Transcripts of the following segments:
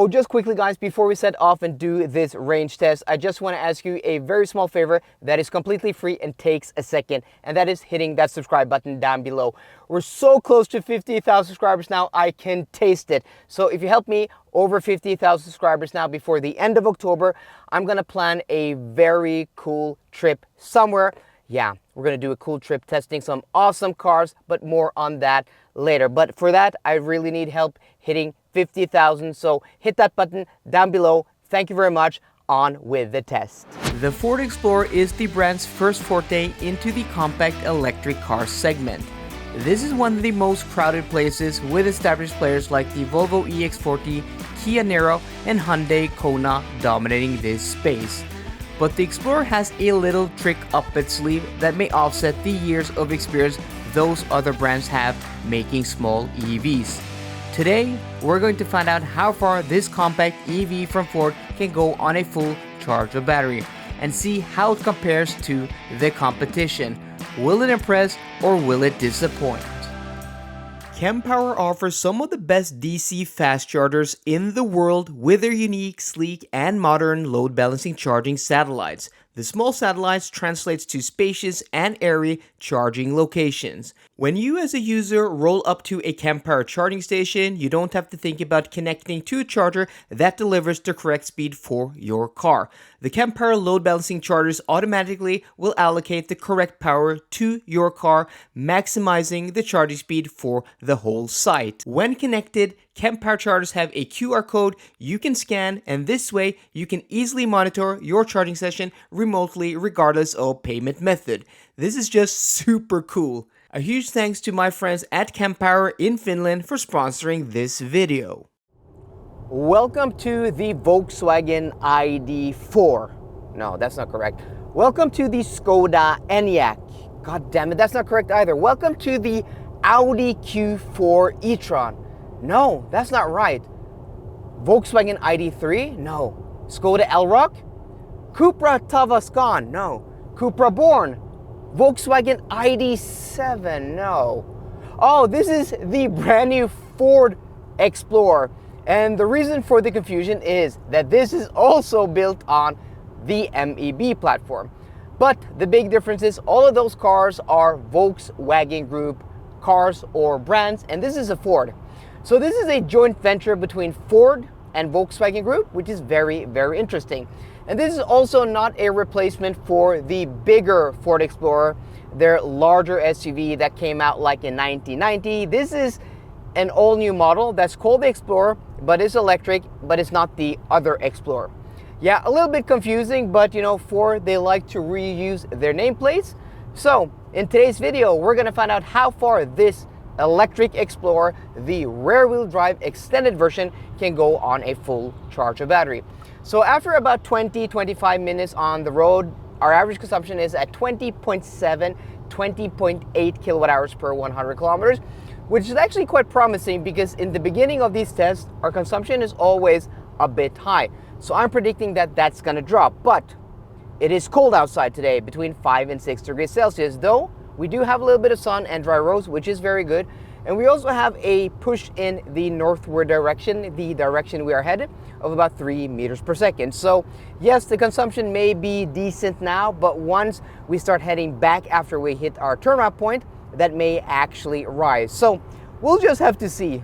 Oh, just quickly guys, before we set off and do this range test, I just want to ask you a very small favor that is completely free and takes a second, and that is hitting that subscribe button down below. We're so close to 50,000 subscribers now, I can taste it. So if you help me over 50,000 subscribers now before the end of October, I'm gonna plan a very cool trip somewhere. Yeah, we're gonna do a cool trip testing some awesome cars, but more on that later. But for that, I really need help hitting 50,000, so hit that button down below. Thank you very much. On with the test. The Ford Explorer is the brand's first forte into the compact electric car segment. This is one of the most crowded places, with established players like the Volvo EX40, Kia Niro, and Hyundai Kona dominating this space. But the Explorer has a little trick up its sleeve that may offset the years of experience those other brands have making small EVs. Today, we're going to find out how far this compact EV from Ford can go on a full charge of battery, and see how it compares to the competition. Will it impress or will it disappoint? Kempower offers some of the best DC fast chargers in the world with their unique, sleek, and modern load balancing charging satellites. The small satellites translates to spacious and airy charging locations. When you as a user roll up to a Kempower charging station, you don't have to think about connecting to a charger that delivers the correct speed for your car. The Kempower load balancing chargers automatically will allocate the correct power to your car, maximizing the charging speed for the whole site. When connected, Kempower chargers have a QR code you can scan, and this way you can easily monitor your charging session remotely regardless of payment method. This is just super cool. A huge thanks to my friends at Kempower in Finland for sponsoring this video. Welcome to the Volkswagen ID.4. No, that's not correct. Welcome to the Skoda Enyaq. God damn it, that's not correct either. Welcome to the Audi Q4 e-tron. No, that's not right. Volkswagen ID.3? No. Skoda Elroq? Cupra Tavascan? No. Cupra Born? Volkswagen ID.7? No. Oh, this is the brand new Ford Explorer. And the reason for the confusion is that this is also built on the MEB platform. But the big difference is all of those cars are Volkswagen Group cars or brands, and this is a Ford. So this is a joint venture between Ford and Volkswagen Group, which is very, very interesting. And this is also not a replacement for the bigger Ford Explorer, their larger SUV that came out like in 1990. This is an all new model that's called the Explorer, but it's electric, but it's not the other Explorer. Yeah, a little bit confusing, but you know, Ford, they like to reuse their nameplates. So in today's video, we're gonna find out how far this electric Explorer, the rear-wheel drive extended version, can go on a full charge of battery. So after about 20-25 minutes on the road, our average consumption is at 20.7, 20.8 kilowatt hours per 100 kilometers, which is actually quite promising because in the beginning of these tests, our consumption is always a bit high. So I'm predicting that that's gonna drop, but it is cold outside today, between 5 and 6 degrees Celsius, though we do have a little bit of sun and dry roads, which is very good. And we also have a push in the northward direction, the direction we are headed, of about 3 meters per second. So yes, the consumption may be decent now, but once we start heading back after we hit our turnaround point, that may actually rise. So we'll just have to see.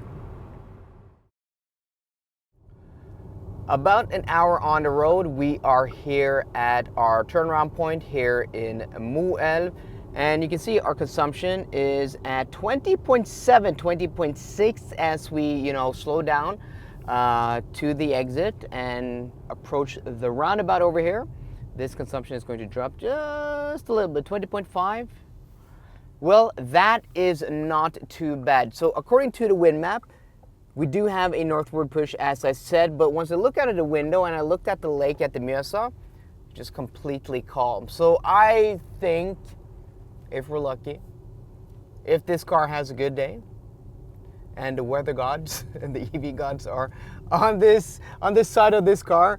About an hour on the road, we are here at our turnaround point here in Moelv. And you can see our consumption is at 20.7, 20.6 as we, slow down to the exit and approach the roundabout over here. This consumption is going to drop just a little bit, 20.5. Well, that is not too bad. So according to the wind map, we do have a northward push, as I said, but once I look out of the window and I looked at the lake at the Mjøsa, just completely calm. So I think, if we're lucky, if this car has a good day and the weather gods and the EV gods are on this side of this car,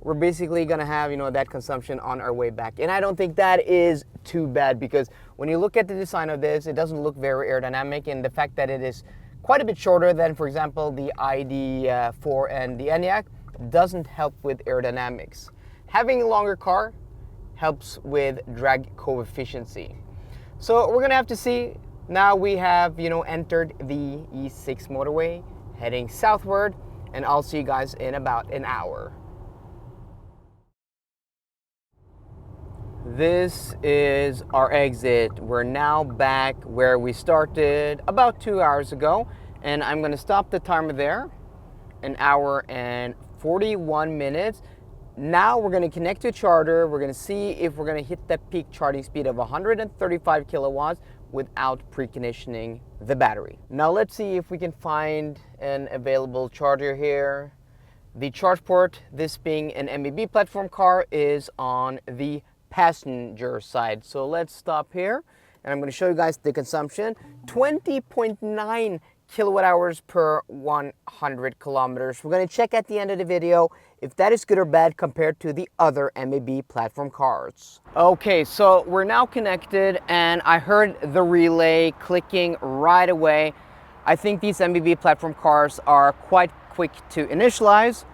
we're basically gonna have that consumption on our way back. And I don't think that is too bad, because when you look at the design of this, it doesn't look very aerodynamic, and the fact that it is quite a bit shorter than, for example, the ID4 and the ENIAC, doesn't help with aerodynamics. Having a longer car helps with drag coefficient. So we're gonna have to see. Now we have, entered the E6 motorway, heading southward, and I'll see you guys in about an hour. This is our exit. We're now back where we started about 2 hours ago, and I'm gonna stop the timer there, an hour and 41 minutes. Now we're going to connect to a charger. We're going to see if we're going to hit that peak charging speed of 135 kilowatts without preconditioning the battery. Now let's see if we can find an available charger here. The charge port, this being an MEB platform car, is on the passenger side. So let's stop here, and I'm going to show you guys the consumption. 20.9 kilowatt hours per 100 kilometers. We're going to check at the end of the video if that is good or bad compared to the other MEB platform cars. Okay, so we're now connected, and I heard the relay clicking right away. I think these MEB platform cars are quite quick to initialize,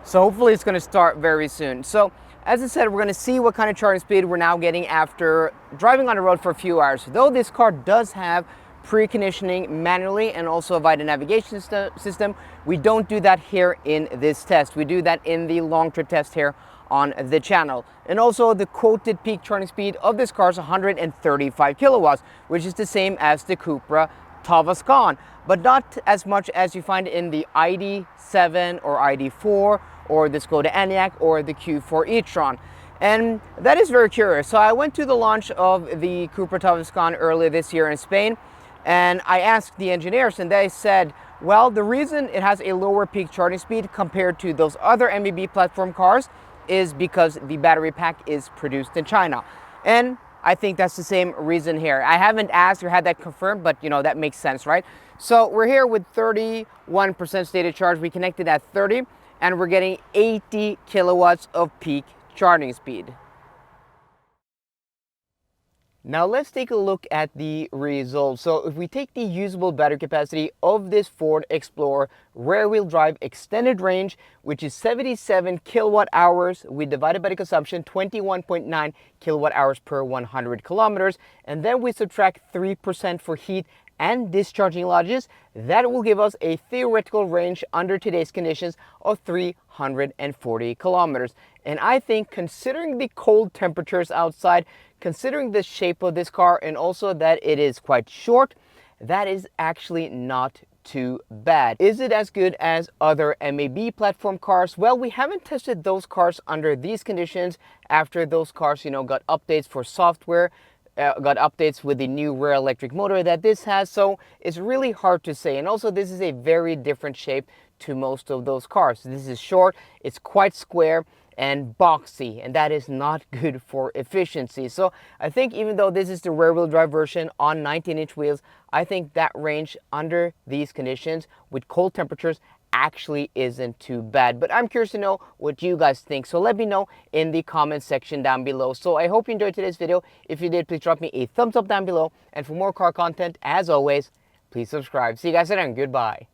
so hopefully it's going to start very soon. So as I said, we're going to see what kind of charging speed we're now getting after driving on the road for a few hours. Though this car does have preconditioning manually and also a VIDA navigation system, we don't do that here in this test. We do that in the long trip test here on the channel. And also the quoted peak charging speed of this car is 135 kilowatts, which is the same as the Cupra Tavascan, but not as much as you find in the ID7 or ID4 or the Skoda Enyaq or the Q4 e-tron. And that is very curious. So I went to the launch of the Cupra Tavascan earlier this year in Spain, and I asked the engineers, and they said, well, the reason it has a lower peak charging speed compared to those other MEB platform cars is because the battery pack is produced in China. And I think that's the same reason here. I haven't asked or had that confirmed, but that makes sense, right? So we're here with 31% stated charge. We connected at 30, and we're getting 80 kilowatts of peak charging speed. Now let's take a look at the results. So if we take the usable battery capacity of this Ford Explorer rear-wheel drive extended range, which is 77 kilowatt hours, we divide it by the consumption, 21.9 kilowatt hours per 100 kilometers, and then we subtract 3% for heat and discharging losses, that will give us a theoretical range under today's conditions of 340 kilometers. And I think, considering the cold temperatures outside, considering the shape of this car, and also that it is quite short, that is actually not too bad. Is it as good as other MEB platform cars? Well, we haven't tested those cars under these conditions after those cars, got updates for software, got updates with the new rear electric motor that this has, so it's really hard to say. And also, this is a very different shape to most of those cars. This is short, it's quite square and boxy, and that is not good for efficiency. So I think even though this is the rear-wheel drive version on 19-inch wheels, I think that range under these conditions with cold temperatures actually isn't too bad. But I'm curious to know what you guys think, so let me know in the comment section down below. So I hope you enjoyed today's video. If you did, please drop me a thumbs up down below, and for more car content, as always, please subscribe. See you guys later, and goodbye.